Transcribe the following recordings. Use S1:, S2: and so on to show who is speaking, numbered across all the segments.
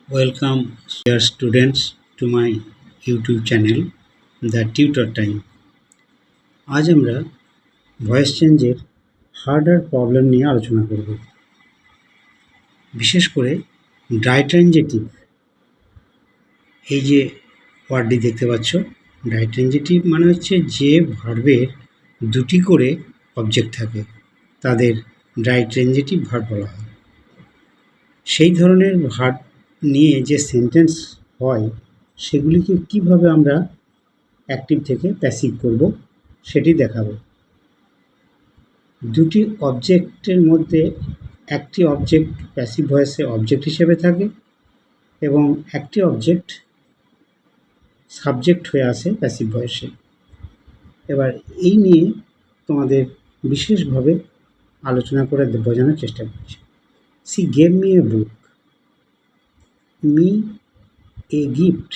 S1: Welcome, dear students, to my YouTube channel, The Tutor Time. আজ আমরা voice চেঞ্জের harder problem নিয়ে আলোচনা করব। বিশেষ করে ড্রাই ট্রানজিটিভ, এই যে ওয়ার্ডটি দেখতে পাচ্ছ, ড্রাই ট্রানজিটিভ মানে হচ্ছে যে ভার্বের দুটি করে অবজেক্ট থাকে, তাদের ড্রাই ট্রানজিটিভ ভার্ব বলা হয়। সেই ধরনের ভার্ব নিয়ে যে সেন্টেন্স হয় সেগুলিকে কিভাবে আমরা অ্যাক্টিভ থেকে প্যাসিভ করব সেটি দেখাবো। দুটি অবজেক্টের মধ্যে একটি অবজেক্ট প্যাসিভ ভয়েসে অবজেক্ট হিসেবে থাকে এবং একটি অবজেক্ট সাবজেক্ট হয়ে আসে প্যাসিভ ভয়েসে। এবার এই নিয়ে তোমাদের বিশেষভাবে আলোচনা করে বোঝানোর চেষ্টা করছি। C gave me a book, me a gift,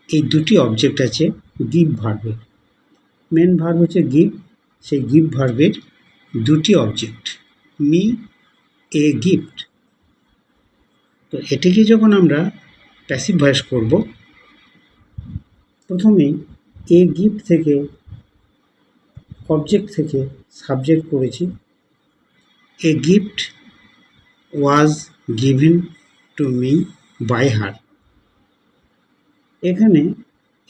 S1: এই দুটি অবজেক্ট আছে গিভ ভার্বের। মেন ভার্ব হচ্ছে গিভ, সেই গিভ ভার্বের দুটি অবজেক্ট, মি এ গিফট। তো এটিকে যখন আমরা প্যাসিভ ভয়েস করব, প্রথমেই এ গিফট থেকে অবজেক্ট থেকে সাবজেক্ট করেছি। A gift was given to me by her. এখানে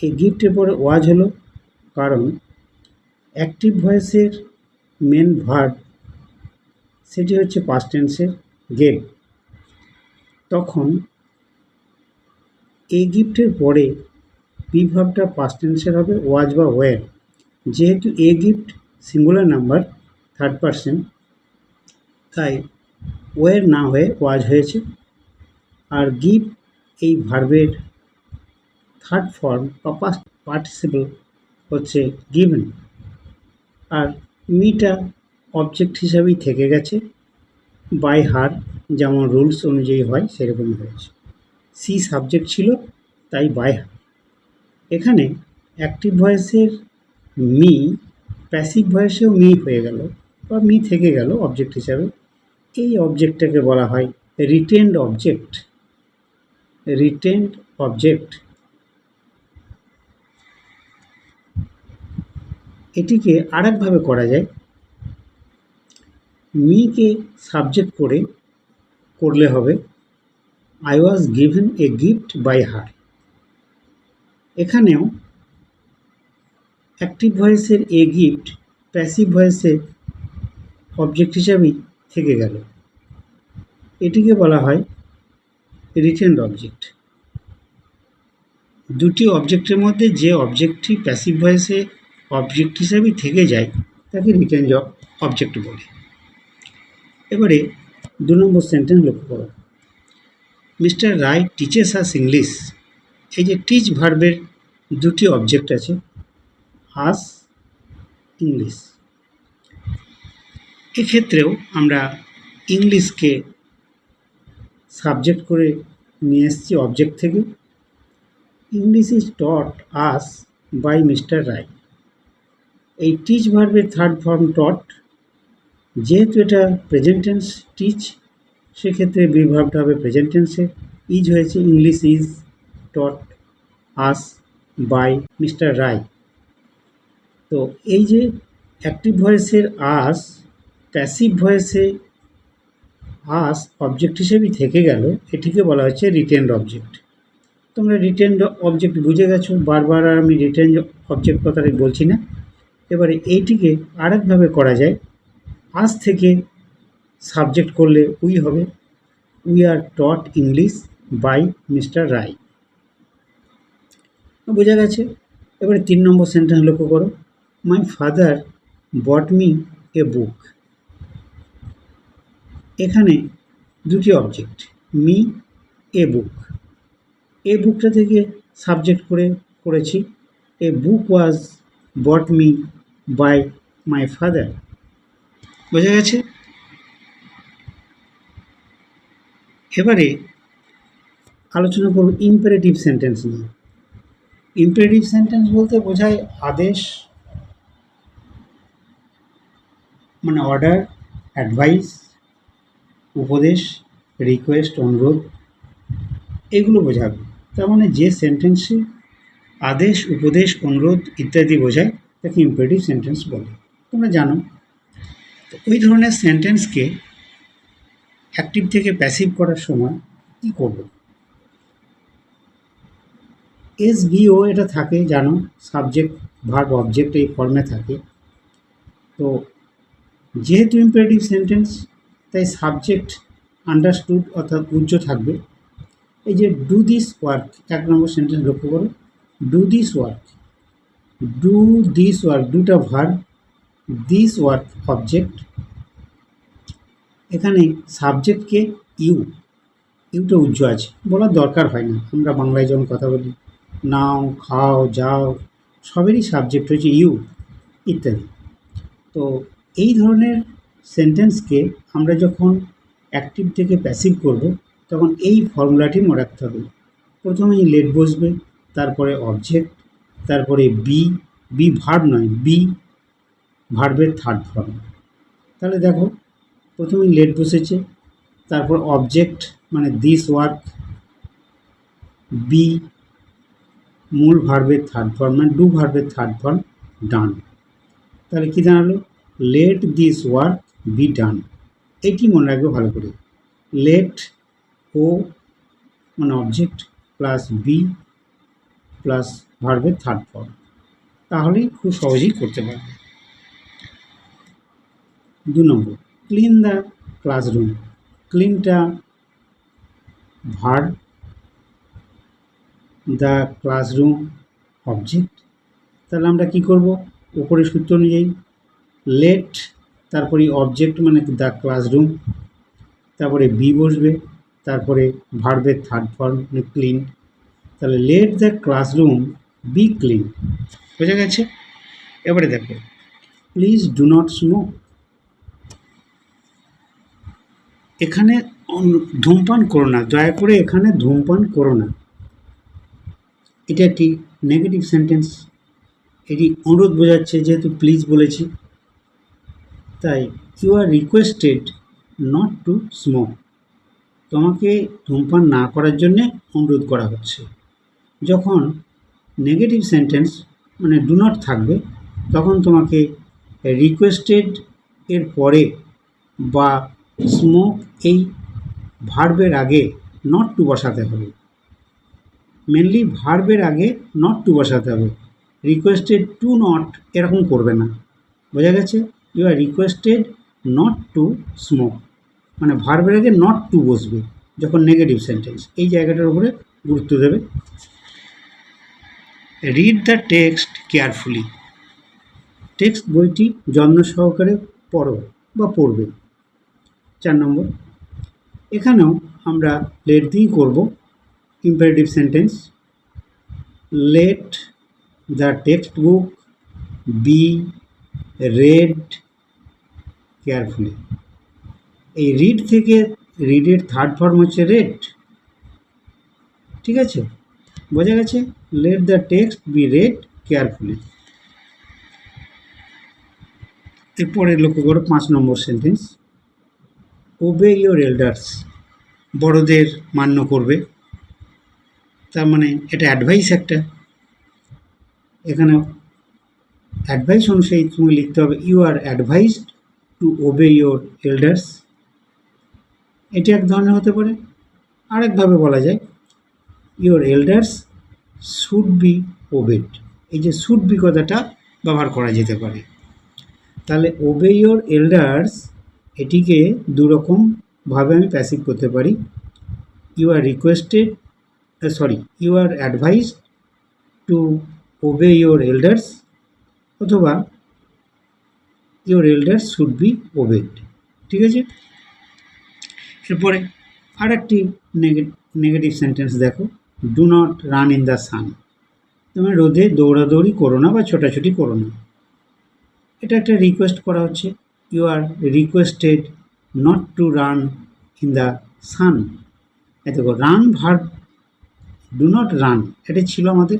S1: এই গিফটের পরে ওয়াজ হলো কারণ অ্যাক্টিভ ভয়েসের মেন ভার্ব সেটি হচ্ছে পাস্ট টেন্সের গেভ। তখন এই গিফটের পরে বি ভার্বটা পাস্ট টেন্সের হবে ওয়াজ বা ওয়ার। যেহেতু a gift singular number, third person, তাই ওয়ার না হয়ে ওয়াজ হয়েছে। আর গিভ এই ভার্বের থার্ড ফর্ম বা পাস্ট পার্টিসিপল হচ্ছে গিভেন। আর মিটা অবজেক্ট হিসাবেই থেকে গেছে, বাই হার যেমন রুলস অনুযায়ী হয় সেরকম হয়েছে। সি সাবজেক্ট ছিল, তাই বাই হার। এখানে অ্যাক্টিভ ভয়েসের মি প্যাসিভ ভয়েসেও মি হয়ে গেল বা মি থেকে গেল অবজেক্ট হিসাবে। এই অবজেক্টটাকে বলা হয় রিটেন্ড অবজেক্ট। রিটেন্ড অবজেক্ট এটিকে আরেকভাবে করা যায়, মিকে সাবজেক্ট করে করলে হবে I was given a gift by her. এখানেও অ্যাক্টিভ ভয়েসের এ গিফট প্যাসিভ ভয়েসের অবজেক্ট হিসাবেই থেকে গেল। এটিকে বলা হয় রিটেন্ড অবজেক্ট। দুটি অবজেক্টের মধ্যে যে অবজেক্টটি প্যাসিভ ভয়েসে অবজেক্ট হিসাবেই থেকে যায় তাকে রিটেন্ড অবজেক্ট বলে। এবারে 2 নম্বর সেন্টেন্স লক্ষ্য করো। মিস্টার রায় টিচেস আস ইংলিশ। এই যে টিচ ভার্বের দুটি অবজেক্ট আছে, আস, ইংলিশ। এক্ষেত্রেও আমরা ইংলিশকে সাবজেক্ট করে নিয়ে এসেছি অবজেক্ট থেকে। English is taught us by mister Roy. এই টিচ ভার্বের থার্ড ফর্ম টট, যেহেতু এটা প্রেজেন্ট টেন্স টিচ, সেক্ষেত্রে বি ভার্বটা হবে প্রেজেন্ট টেন্সে। ইজ হয়েছে English is taught us by mister Roy. তো এই যে অ্যাক্টিভ ভয়েসের আস প্যাসিভ ভয়েসে আস অবজেক্ট হিসেবেই থেকে গেল, এটিকে বলা হচ্ছে রিটেন্ড অবজেক্ট। তোমরা রিটেন্ড অবজেক্ট বুঝে গেছো, বারবার আর আমি রিটেন্ড অবজেক্ট কথাটা বলছি না। এবারে এইটিকে আরেকভাবে করা যায়, আজ থেকে সাবজেক্ট করলে উই হবে, we are taught English by mister Roy. বোঝা গেছে? এবারে 3 নম্বর সেন্টেন্স লক্ষ্য করো। My father bought me a book. এখানে দুটি অবজেক্ট, মি, এ বুক। এ বুকটা থেকে সাবজেক্ট করে করেছি এ বুক ওয়াজ বট মি বাই মাই ফাদার। বোঝা গেছে? এবারে আলোচনা করব ইম্পারেটিভ সেন্টেন্স নিয়ে। ইম্পারেটিভ সেন্টেন্স বলতে বোঝায় আদেশ, মানে অর্ডার, অ্যাডভাইস, উপদেশ, রিকোয়েস্ট, অনুরোধ। এগুলো বোঝাবে। তার মানে যে সেন্টেন্সে আদেশ, উপদেশ, অনুরোধ ইত্যাদি বোঝায় তাকে ইম্পারেটিভ সেন্টেন্স বলে, তোমরা জানো। তো ওই ধরনের সেন্টেন্সকে অ্যাক্টিভ থেকে প্যাসিভ করার সময় কী করব? এসভিও এটা থাকে, জানো, সাবজেক্ট ভার্ব অবজেক্ট এই ফর্মে থাকে। তো যেহেতু ইম্পারেটিভ সেন্টেন্স, তাই সাবজেক্ট আন্ডারস্টুড অর্থাৎ উজ্জ্ব থাকবে। এই যে do this work, 1 number sentence লক্ষ্য করো, do this work, do this work, দুটা ভার্ব, দিস ওয়ার্ক অবজেক্ট। এখানে সাবজেক্টকে ইউটা উজ্জ্ব আছে, বলার দরকার হয় না। আমরা বাংলায় যখন কথা বলি, নাও, খাও, যাও, সবেরই সাবজেক্ট হচ্ছে ইউ ইত্যাদি। তো এই ধরনের সেন্টেন্সকে আমরা যখন অ্যাক্টিভ থেকে প্যাসিভ করব, তখন এই ফর্মুলাটি মনে রাখতে হবে। প্রথমেই লেট বসবে, তারপরে অবজেক্ট, তারপরে বি ভার্ব নয়, বি ভার্বের থার্ড ফর্ম। তাহলে দেখো, প্রথমেই লেট বসেছে, তারপর অবজেক্ট মানে দিস ওয়ার্ক, বি মূল ভার্বের থার্ড ফর্ম মানে ডু ভার্বের থার্ড ফর্ম, ডান। তাহলে কী দাঁড়ালো? Let this work be done. এটি মনে রাখবে ভালো করে। লেট ও মানে অবজেক্ট প্লাস বি প্লাস ভার্বের থার্ড ফর্ম, তাহলেই খুব সহজেই করতে পারবে। 2 নম্বর, ক্লিন দ্য ক্লাসরুম। ক্লিনটা ভার্ব, দ্য ক্লাসরুম অবজেক্ট। তাহলে আমরা কি করব? উপরের সূত্র অনুযায়ী লেট, তারপরে অবজেক্ট মানে দ্য ক্লাসরুম, তারপরে বি বসবে, তারপরে ভার্বের থার্ড ফর্ম মানে ক্লিন। তাহলে let the classroom B clean. বোঝা গেছে? এবারে দেখো, প্লিজ ডু নট স্মোক। এখানে ধূমপান করো না, দয়া করে এখানে ধূমপান করো না। এটা একটি নেগেটিভ সেন্টেন্স, এটি অনুরোধ বোঝাচ্ছে, যেহেতু প্লিজ বলেছি। তাই you are requested not to smoke, তোমাকে ধূমপান না করার জন্যে অনুরোধ করা হচ্ছে। যখন নেগেটিভ সেন্টেন্স মানে ডু নট থাকবে, তখন তোমাকে রিকোয়েস্টেড এর পরে বা স্মোক এই ভার্বের আগে নট টু বসাতে হবে। মেনলি ভার্বের আগে নট টু বসাতে হবে, রিকোয়েস্টেড টু নট এরকম করবে না। বোঝা গেছে? You are requested not to smoke মানে ভার্বের আগে নট টু বসবে যখন নেগেটিভ সেন্টেন্স। এই জায়গাটার উপরে গুরুত্ব দেবে। Read the text carefully. Text বইটি যত্ন সহকারে পড়ো বা পড়বে। 4 নম্বর, এখানেও আমরা লেট দিয়েই করব imperative sentence. Let the text book be red carefully. এই রিড থেকে রিডের থার্ড ফর্ম হচ্ছে রেড, ঠিক আছে? বোঝা গেছে? Let the text be red carefully. এরপরে লক্ষ্য করো 5 নম্বর সেন্টেন্স, ওবে ইয়োর এল্ডার্স। বড়দের মান্য করবে, তার মানে এটা অ্যাডভাইস একটা। এখানে অ্যাডভাইস অনুযায়ী তুমি লিখতে হবে you are advised to obey your elders. এটি এক ধরনের হতে পারে। আরেকভাবে বলা যায় your elders should be obeyed. এই যে শুড বি কথাটা ব্যবহার করা যেতে পারে। তাহলে ওবে ইয়োর এল্ডার্স এটিকে দুরকমভাবে আমি প্যাসিভ করতে পারি। You are requested you are advised to obey your elders, অথবা your elders should be obeyed. ঠিক আছে? এরপরে আর একটি নেগেটিভ সেন্টেন্স দেখো, do not run in the sun. তুমি রোদে দৌড়াদৌড়ি করো না বা ছোটাছুটি করো না। এটা একটা রিকোয়েস্ট করা হচ্ছে, you are requested not to run in the sun. দেখো, run verb, do not run এটা ছিল আমাদের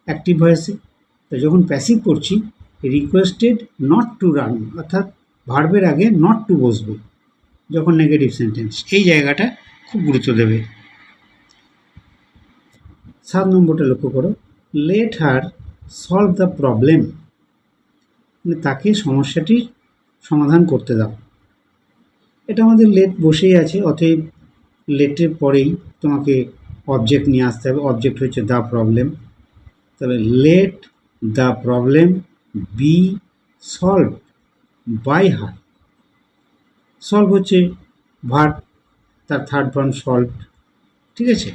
S1: অ্যাক্টিভ ভয়েসে। তো যখন প্যাসিভ করছি, রিকোয়েস্টেড নট টু রান অর্থাৎ ভার্বের আগে নট টু বসবে যখন নেগেটিভ সেন্টেন্স। এই জায়গাটা খুব গুরুত্ব দেবে। 7 নম্বরটা লক্ষ্য করো, let her solve the problem, মানে তাকে সমস্যাটির সমাধান করতে দাও। এটা আমাদের লেট বসেই আছে, অতএব লেটের পরেই তোমাকে অবজেক্ট নিয়ে আসতে হবে। অবজেক্ট হচ্ছে দ্য প্রবলেম, তাহলে let the problem be solve by her. Solve হচ্ছে ভার্ব, তার থার্ড ফর্ম সলভ। ঠিক আছে,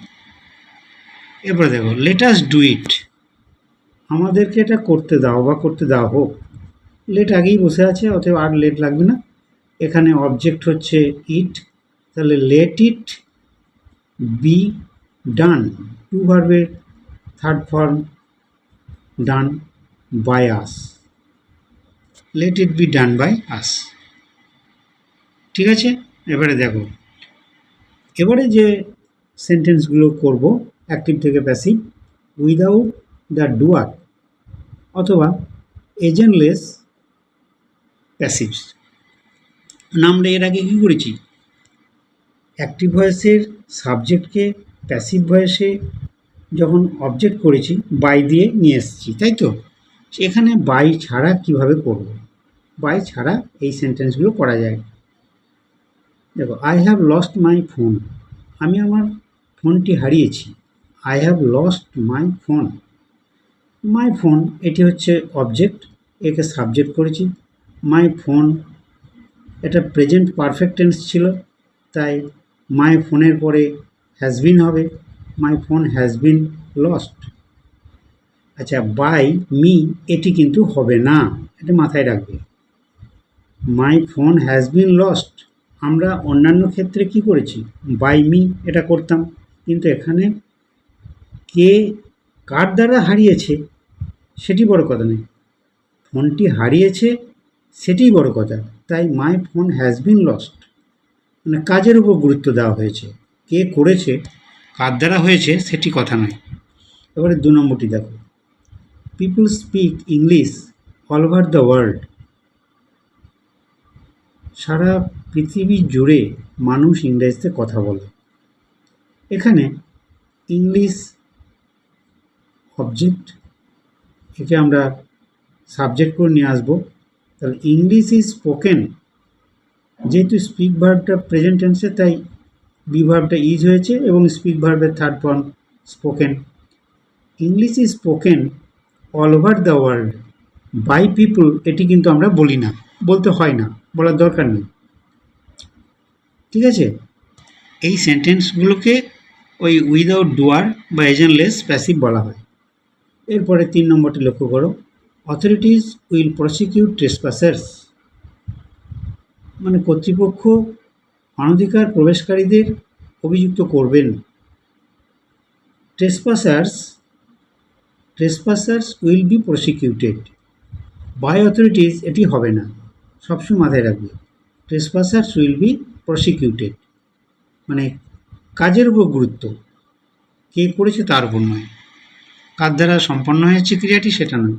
S1: এরপরে দেখো লেট আস ডু ইট, আমাদেরকে এটা করতে দাও বা করতে দেওয়া হোক। লেট আগেই বসে আছে, অতএব আর লেট লাগবে না। এখানে অবজেক্ট হচ্ছে ইট, তাহলে let it be done, to ভার্বের third form done by us, let it be done by us. ঠিক আছে, এবারে দেখো, এবারে যে সেন্টেন্সগুলো করব অ্যাক্টিভ থেকে প্যাসিভ, উইদাউট দ্য ডুয়ার অথবা এজেন্টলেস প্যাসিভস। আমরা এর আগে কী করেছি, অ্যাক্টিভ ভয়েসের সাবজেক্টকে প্যাসিভ ভয়েসে যখন অবজেক্ট করেছি বাই দিয়ে নিয়ে এসেছি, তাই তো। এখানে বাই ছাড়া কিভাবে করব, বাই ছাড়া এই সেন্টেন্সগুলো করা যায়। দেখো, I have lost my phone, আমি আমার ফোনটি হারিয়েছি। I have lost my phone, my phone এটি হচ্ছে অবজেক্ট, একে সাবজেক্ট করেছি। মাই ফোন এটা প্রেজেন্ট পারফেক্ট টেন্স ছিল, তাই মাই ফোনের পরে হ্যাজ বিন হবে, my phone has been lost. আচ্ছা, বাই মি এটি কিন্তু হবে না, এটা মাথায় রাখবে। My phone has been lost আমরা অন্যান্য ক্ষেত্রে কি করেছি, বাই মি এটা করতাম, কিন্তু এখানে কে কার দ্বারা হারিয়েছে সেটি বড় কথা নেই, ফোনটি হারিয়েছে সেটিই বড় কথা। তাই my phone has been lost, মানে কাজের উপর গুরুত্ব দেওয়া হয়েছে, কে করেছে কার দ্বারা হয়েছে সেটি কথা নয়। এবারে 2 নম্বরটি দেখো, people speak English all over the world, সারা পৃথিবী জুড়ে মানুষ ইংরেজিতে কথা বলে। এখানে ইংলিশ অবজেক্ট, একে আমরা সাবজেক্ট করে নিয়ে আসবো। তাহলে ইংলিশ ইজ স্পোকেন, যেহেতু স্পিক ভার্বটা প্রেজেন্ট টেন্সে তাই বি ভার্বটা ইজ হয়েছে এবং স্পিক ভার্বের third form spoken. English is spoken all over the world by people, এটি কিন্তু আমরা বলি না, বলতে হয় না, বলার দরকার নেই। ঠিক আছে, এই সেন্টেন্সগুলোকে ওই উইদাউট ডুয়ার বা এজেন্টলেস প্যাসিভ বলা হয়। এরপরে 3 নম্বরটি লক্ষ্য করো, অথরিটিজ উইল প্রসিকিউট ট্রেসপাসার্স, মানে কর্তৃপক্ষ অনধিকার প্রবেশকারীদের অভিযুক্ত করবেন। Trespassers will be prosecuted, by authorities এটি হবে না, সবসময় মাথায় রাখবে। ট্রেসপাসার্স উইল বি প্রসিকিউটেড মানে কাজের উপর গুরুত্ব, কে করেছে তার উপর নয়, কার দ্বারা সম্পন্ন হয়েছে ক্রিয়াটি সেটা নয়।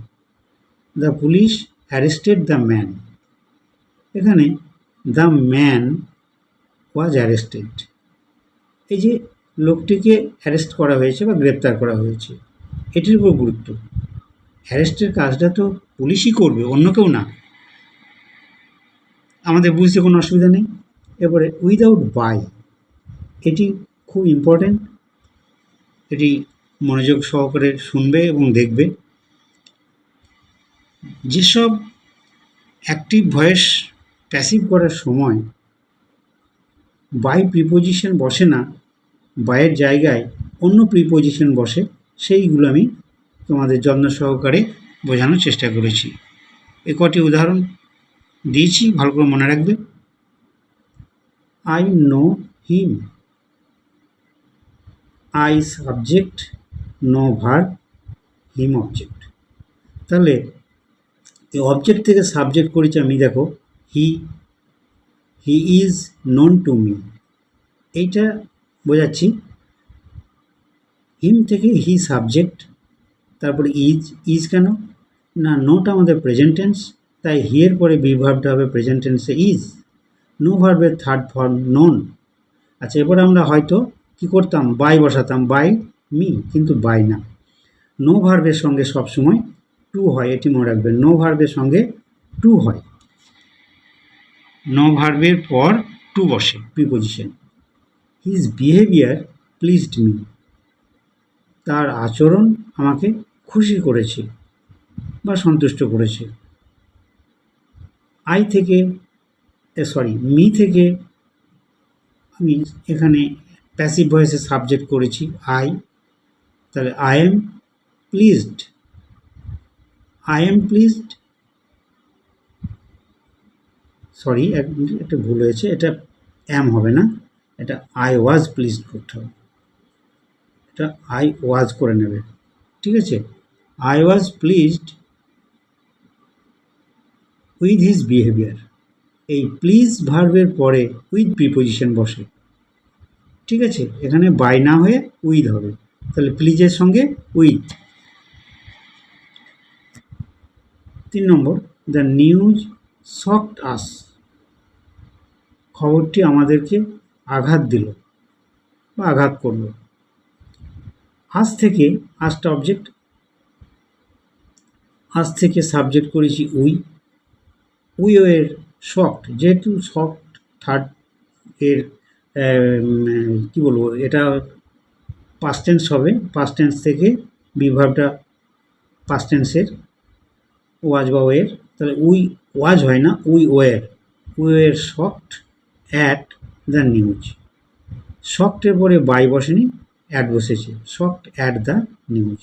S1: The police arrested the man, এখানে দ্য ম্যান ওয়াজ অ্যারেস্টেড, এই যে লোকটিকে অ্যারেস্ট করা হয়েছে বা গ্রেপ্তার করা হয়েছে এটির উপর গুরুত্ব। অ্যারেস্টের কাজটা তো পুলিশই করবে, অন্য কেউ না, আমাদের বুঝতে কোনো অসুবিধা নেই। এরপরে উইদাউট বাই, এটি খুব ইম্পর্ট্যান্ট, এটি মনোযোগ সহকারে শুনবে এবং দেখবে। যেসব অ্যাক্টিভ ভয়েস প্যাসিভ করার সময় বাই প্রিপোজিশন বসে না, বাইয়ের জায়গায় অন্য প্রিপোজিশন বসে, সেইগুলো আমি তোমাদের যত্ন সহকারে বোঝানোর চেষ্টা করেছি। এ কটি উদাহরণ দিয়েছি, ভালো করে মনে রাখবে। I know him, I subject, know verb, him object. তাহলে এই অবজেক্ট থেকে সাবজেক্ট করেছি আমি, দেখো he is known to me, এইটা বোঝাচ্ছি। হিম থেকে হি সাবজেক্ট, তারপরে ইজ কেন না, নোটা আমাদের প্রেজেন্ট টেন্স, তাই হি এর পরে বি ভার্বটা হবে প্রেজেন্ট টেন্সে ইজ, নো ভার্বের থার্ড ফর্ম নোন। আচ্ছা, এবার আমরা হয়তো কি করতাম, বাই বসাতাম, বাই মি, কিন্তু বাই না। নো ভার্বের সঙ্গে সবসময় টু হয়, এটি মনে রাখবেন। নো ভার্বের সঙ্গে টু হয়, নো ভার্বের পর টু বসে preposition. His behaviour pleased me, তার আচরণ আমাকে খুশি করেছে বা সন্তুষ্ট করেছে। মি থেকে আমি এখানে প্যাসিভ ভয়েসে সাবজেক্ট করেছি আই, তাহলে আই এম প্লিজড, একটা ভুল হয়েছে, এটা অ্যাম হবে না, এটা আই ওয়াজ প্লিজড করতে হবে, এটা আই ওয়াজ করে নেবে, ঠিক আছে। I was pleased with his behaviour, এই প্লিজ ভার্বের পরে উইথ প্রিপোজিশন বসে, ঠিক আছে। এখানে বাই না হয়ে উইথ হবে, তাহলে প্লিজের সঙ্গে উইথ। 3 নম্বর, দ্য নিউজ শকড আস, খবরটি আমাদেরকে আঘাত দিল বা আঘাত করল। আজ থেকে, আজটা অবজেক্ট, আজ থেকে সাবজেক্ট করেছি উই এর শকড, যেহেতু শকড থার্ড এর কি বলবো, এটা পাস্ট টেন্স হবে, পাস্ট টেন্স থেকে বিভাবটা পাস্ট টেন্সের ওয়াজ বা ওয়ের, তাহলে উই ওয়াজ হয় না, we were shocked at the news. শকডের পরে বাই বসেনি, অ্যাট বসেছে, শকড অ্যাট দ্য নিউজ।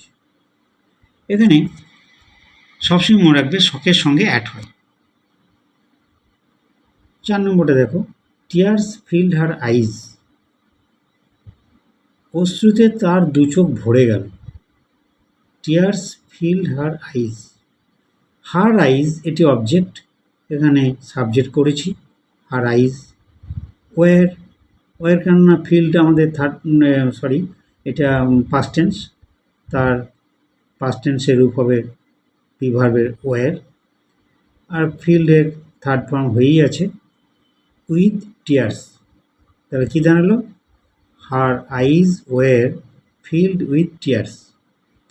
S1: এখানে সবসময় মনে রাখবে শকের সঙ্গে অ্যাট হয়। 4 নম্বরটা দেখো, টিয়ার্স ফিল্ড হার আইজ, অশ্রুতে তার দু চোখ ভরে গেল। টিয়ার্স ফিল্ড হার আইজ, হার আইজ এটি অবজেক্ট, এখানে সাবজেক্ট করেছি হার আইজ। ওয়ার কেননা ফিল্ড আমাদের এটা পাস্ট টেন্স, তার পাস্ট টেন্সের রূপ হবে প্রিভার্বের ওয়ার, আর ফিল্ডের থার্ড ফর্ম হয়েই আছে উইথ টিয়ার্স, তাহলে কী দাঁড়ালো, her eyes were filled with tears.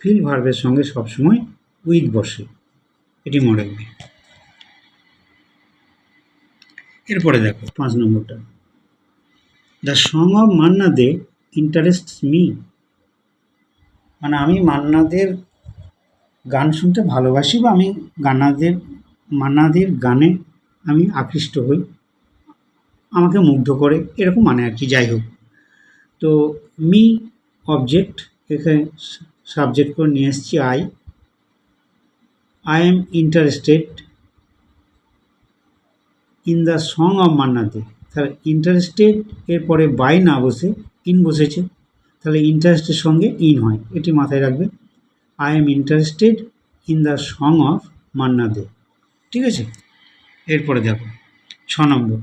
S1: Filled ভার্বের সঙ্গে সবসময় উইথ বসে, এটি মনে রাখবে। এরপরে দেখো 5 নম্বরটা, the song of Manna Dey interests me, মানে আমি মান্নাদের গান শুনতে ভালোবাসি বা আমি মান্নাদের গানে আমি আকৃষ্ট হই, আমাকে মুগ্ধ করে, এরকম মানে আর কি। যাই হোক, তো মি অবজেক্ট, এখানে সাবজেক্ট করে নিয়ে এসেছি I am interested in the song of Manna Dey, তাহলে ইন্টারেস্টেড এরপরে বাই না বসে ইন বসেছে, তাহলে ইন্টারেস্টের সঙ্গে ইন হয়, এটি মাথায় রাখবে। I am interested in the song of Manna Dey, ঠিক আছে। এরপরে দেখো 6 number,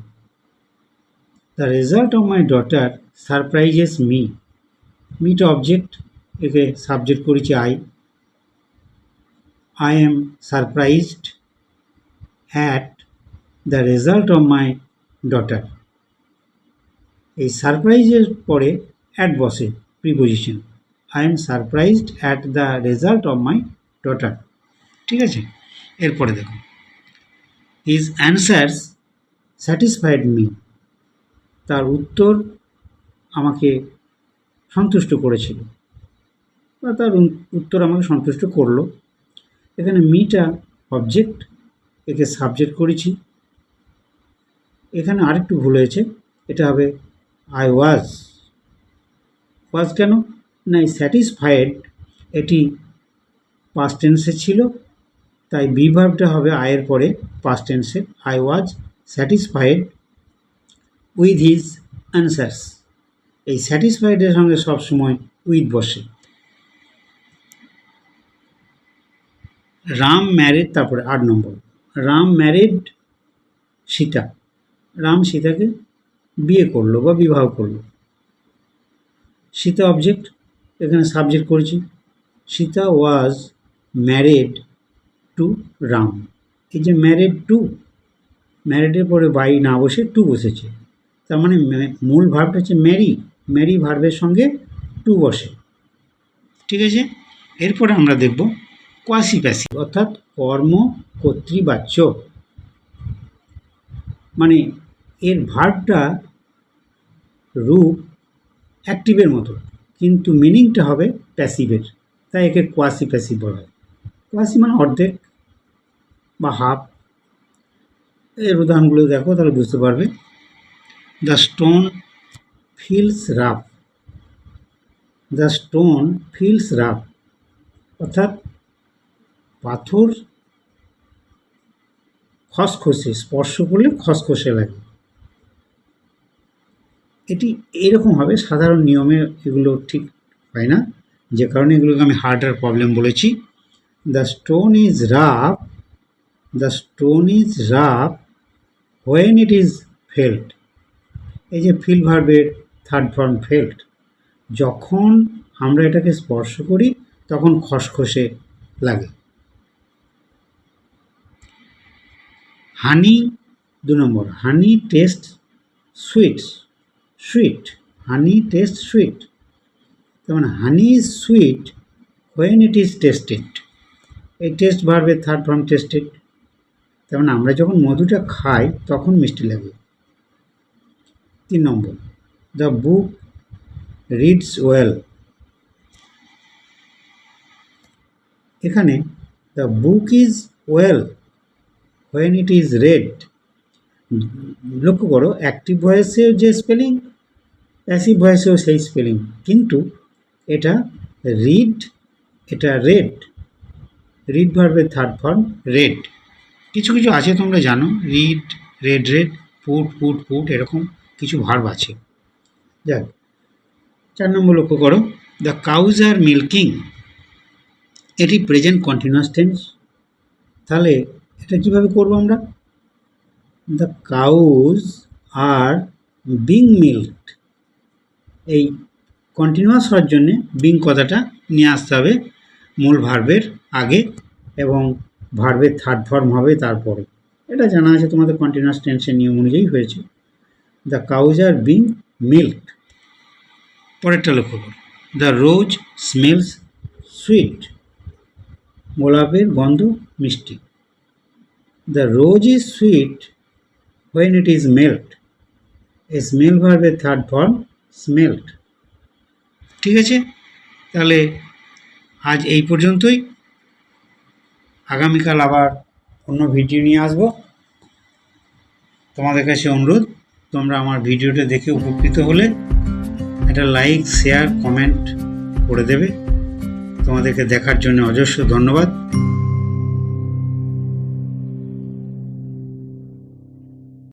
S1: the result of my daughter surprises me, মিটা অবজেক্ট, একে সাবজেক্ট করেছি I am surprised at the result of my daughter, এই সারপ্রাইজের পরে অ্যাট বসে preposition, I am surprised at the result of my daughter, ঠিক আছে। এরপরে দেখো, হিজ অ্যান্সার্স স্যাটিসফাইড মি, তার উত্তর আমাকে সন্তুষ্ট করেছিল বা তার উত্তর আমাকে সন্তুষ্ট করলো। এখানে মিটা অবজেক্ট, একে সাবজেক্ট করেছি, এখানে আরেকটু ভুল হয়েছে, এটা হবে আই ওয়াজ কেন না, স্যাটিসফাইড এটি পাস্ট টেন্সে ছিল, তাই বি ভার্বটা হবে আয়ের পরে পাস্ট টেন্সে, I was satisfied with his answers, এই স্যাটিসফাইডের সঙ্গে সবসময় উইথ বসে। রাম ম্যারিড, তারপরে 8 নম্বর, রাম ম্যারিড সীতা, রাম সীতাকে বিয়ে করলো বা বিবাহ করলো। সীতা অবজেক্ট, এখানে সাবজেক্ট করেছি, Sita was married to Ram, এই যে ম্যারিড টু, ম্যারিডের পরে বাই না বসে টু বসেছে, তার মানে মূল ভার্বটা হচ্ছে ম্যারি ভার্বের সঙ্গে টু বসে, ঠিক আছে, এরপরে আমরা দেখব কোয়াসি প্যাসিভ অর্থাৎ কর্ম কর্তৃবাচ্য, মানে এর ভার্বটা রূপ অ্যাক্টিভের মতো কিন্তু মিনিংটা হবে প্যাসিভের, তাই একে কোয়াসি প্যাসিভ বলা হয়। কোয়াসি মানে অর্ধেক বা হাফ। এর উদাহরণগুলো দেখো তাহলে বুঝতে পারবে। The stone feels rough, the stone feels rough অর্থাৎ পাথর খসখসে, স্পর্শ করলে খসখসে লাগে। এটি এরকম হবে, সাধারণ নিয়মে এগুলো ঠিক হয় না, যে কারণে এগুলোকে আমি হার্ডার প্রবলেম বলেছি। The stone is rough, the stone is rough when it is felt. এই যে ফিল ভার্বের থার্ড ফর্ম ফেল্ট, যখন আমরা এটাকে স্পর্শ করি তখন খসখসে লাগে। Honey 2 number, honey taste sweet, sweet, honey taste sweet, তার মানে honey is sweet when it is tested. এই টেস্ট ভার্বের থার্ড ফর্ম টেস্টেড, তার মানে আমরা যখন মধুটা খাই তখন মিষ্টি লাগে। 3 নম্বর, দ্য বুক রিডস ওয়েল, এখানে the book is well when it is red. লক্ষ্য করো অ্যাক্টিভ ভয়েসেও যে স্পেলিং, প্যাসিভ ভয়েসেও সেই স্পেলিং, কিন্তু এটা রিড, এটা রেড। রিড ভার্বের থার্ড ফর্ম রেড। কিছু কিছু আছে তোমরা জানো, read, red red, put put put, এরকম কিছু ভার্ব আছে। যাক, 4 নম্বর লক্ষ্য করো, দ্য কাউজ আর মিল্কিং, এটি প্রেজেন্ট কন্টিনিউয়াস টেন্স। তাহলে এটা কিভাবে করব আমরা? দ্য কাউজ আর বিং মিল্কড, এই কন্টিনিউয়াস হওয়ার জন্যে বিং কথাটা নিয়ে আসতে হবে মূল ভার্বের আগে এবং ভার্বের থার্ড ফর্ম হবে তারপরে। এটা জানা আছে তোমাদের, কন্টিনিউয়াস টেন্সের নিয়ম অনুযায়ী হয়েছে। The cows are being milked. পরেরটা লক্ষ্য করো, দ্য রোজ স্মেলস সুইট, গোলাপের গন্ধ মিষ্টি। The rose is sweet when it is melt, এই স্মেল ভার্বের থার্ড ফর্ম স্মেল্ট। ঠিক আছে, তাহলে আজ এই পর্যন্তই। আগামীকাল আবার অন্য ভিডিও নিয়ে আসব। তোমাদের কাছে অনুরোধ, তোমরা আমার ভিডিওটা দেখে উপকৃত হলে একটা লাইক, শেয়ার, কমেন্ট করে দেবে। তোমাদেরকে দেখার জন্য অজস্র ধন্যবাদ।